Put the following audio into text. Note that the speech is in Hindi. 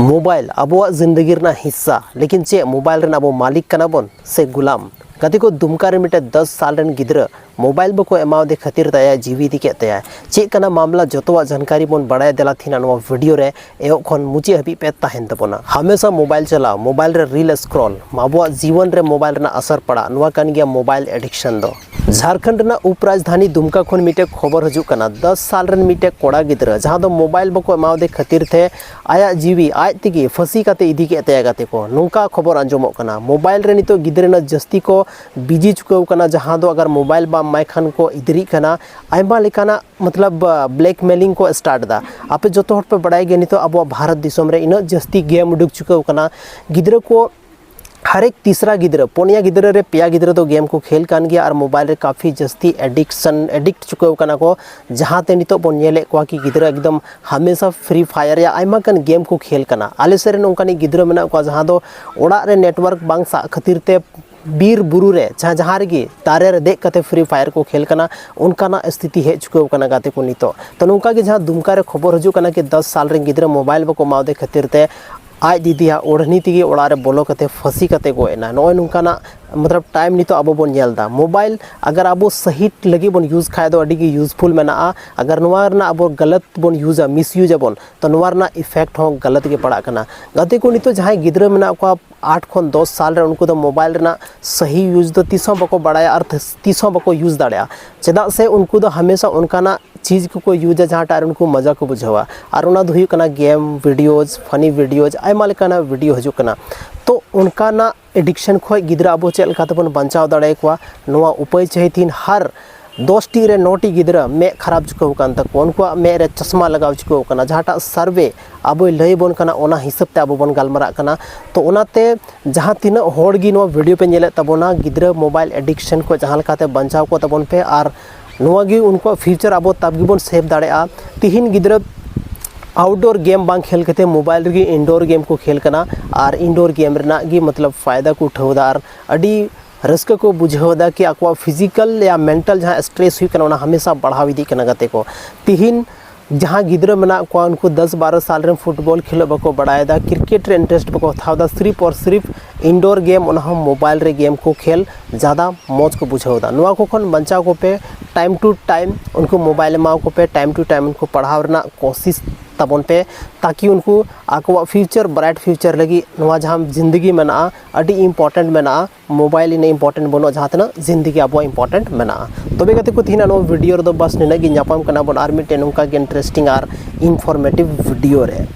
मोबाइल अब जिंदगी हिस्सा लेकिन चे मोबाइल अब मालिक कनाबन से गुलाम गति को दुमका मिटे 10 साल गिद्रा मोबाइल बको एमादे खातिर तया जीवी दिके तया चेकना मामला जोतवा जानकारी बन बड़ाय देला थीना नो वीडियो रे एओ खन मुचे हबी पे तहन तबना हमेशा मोबाइल चला मोबाइल रे रील स्क्रॉल माबुआ जीवन रे मोबाइल रे असर पड़ा नुआ कान गया मोबाइल एडिक्शन दो झारखंड ना उप राजधानी दुमका खन मिटे खबर हजू कना 10 साल रन मिटे कोड़ा गिद्रा जहां दो मोबाइल बको एमादे खातिर थे आया जीवी आज तिगी फसी काते इदी के तया गाते को नुका खबर अंजमो कना मोबाइल रे नितो गिद्रा ना जस्ती को बिजी चुकाव कना जहां दो अगर मोबाइल बा माइखान को इदरी कना आइमा लेकाना मतलब ब्लैकमेलिंग को स्टार्ट दा आपे जोतो हट पे बड़ाई गे नितो अब भारत दिसम रे इन जस्ती गेम उडुक चुकाव कना गिद्रा को हर एक तीसरा गिद्रा पोनिया गिद्रा रे पिया गिद्रा तो गेम को खेल कान गया और मोबाइल रे काफ़ी जस्ती एडिक्ट चुकाव कना को जहाँ ते नितो बन नेले को कि गिद्रा एकदम हमेशा फ्री फायर या आइमा कन गेम को खेल कना आले सेरे नोंकानी गिद्रा मेना को जहाँ दो ओड़ा रे नेटवर्क बांग सा खातिर ते बीर बुरु रे जहाँ रही दारे रे देख कते फ्री फायर को खेल कना उनका स्थिति हे चुकाव कना गाते को नितो तो नौका के जहाँ दुमका रे खबर हजू कना कि 10 साल रे गिद्रा मोबाइल बको मावदे खातिर ते आज दीदिया ओढ़नी तेगे ओड़ा रे बोलो कते फसी कते गोएना नॉय नुकाना मतलब टाइम नितो अब बन नेलदा मोबाइल अगर अब सही लगी बन यूज खाए दो अड़ी यूजफुल मेना अगर नोवारना अब गलत बन यूजा मिस यूज बन तो नोवारना इफेक्ट हो गलत के पड़ा कना गते को नितो जहां गिद्रा मेना को 8 खन 10 साल रे उनको तो मोबाइल रे सही यूज दो तीसों बको बड़ाया और तीसों बको यूज दाड़िया चेदा से उनको तो हमेशा उनका चीज़ को यूज जहाँ टार उनको मजा को बुझावा और उना दो हुई गेम वीडियोज फनी वीडियोज आयमा लेकाना वीडियो हजू कना तो उनका ना एडिक्शन खो गिद्रा अब चेल तबन बचाव दाड़े को नोआ उपाय चाहिए हर 10 टी रे 9 टी गिद्रा मे खराब चुकाव कान तक उनको मे रे चश्मा लगाव चुकाव कना जहाँ सर्वे अब लय बन कना ओना हिसाब ते अब बन गालमरा कना तो ओनाते जहाँ तीना होड़ गी नो वीडियो पे नेले तबना गिद्रा मोबाइल एडिक्शन को जहाँ लेकाते बचाव को तबन पे और नोगी उनको फ्यूचर अब तब गिबन सेव दाड़ेआ तिहिन गिद्रा आउटडोर गेम बांग खेल कते मोबाइल रे इंडोर गेम को खेल कना और इंडोर गेम रेना गी मतलब फ़ायदा को उठावदा और अड़ी रस्क को बुझावदा कि आको फिजिकल या मेंटल जहाँ स्ट्रेस हुई कना हमेशा बढ़ाव इदी कना गते को तिहिन जहाँ गिद्रा मेना को उनको 10-12 साल रे फुटबॉल खेल बको बड़ायदा क्रिकेट रे इंटरेस्ट बको थावदा सिर्फ और सिर्फ इंडोर गेम उन मोबाइल रे गेम को खेल ज़्यादा मौज को बुझावदा नुआ को खन बचाव को पे टाइम टू टाइम उनको मोबाइल माओ को पे टाइम टू टाइम उनको पढ़ाव रना कोशिश तबन पे ताकि उनको आको फ्यूचर ब्राइट फ्यूचर लगी नुआ जहाँ जिंदगी मेना अड़ी इम्पोर्टेंट मेना मोबाइल इन इम्पोर्टेंट बनो जहाँ तना जिंदगी अब इम्पोर्टेंट मेना तबे कते को तीना नो वीडियो रो बस निना गी नापाम कना बन आर मिटे नोंका के इंटरेस्टिंग और इनफॉर्मेटिव वीडियो रे।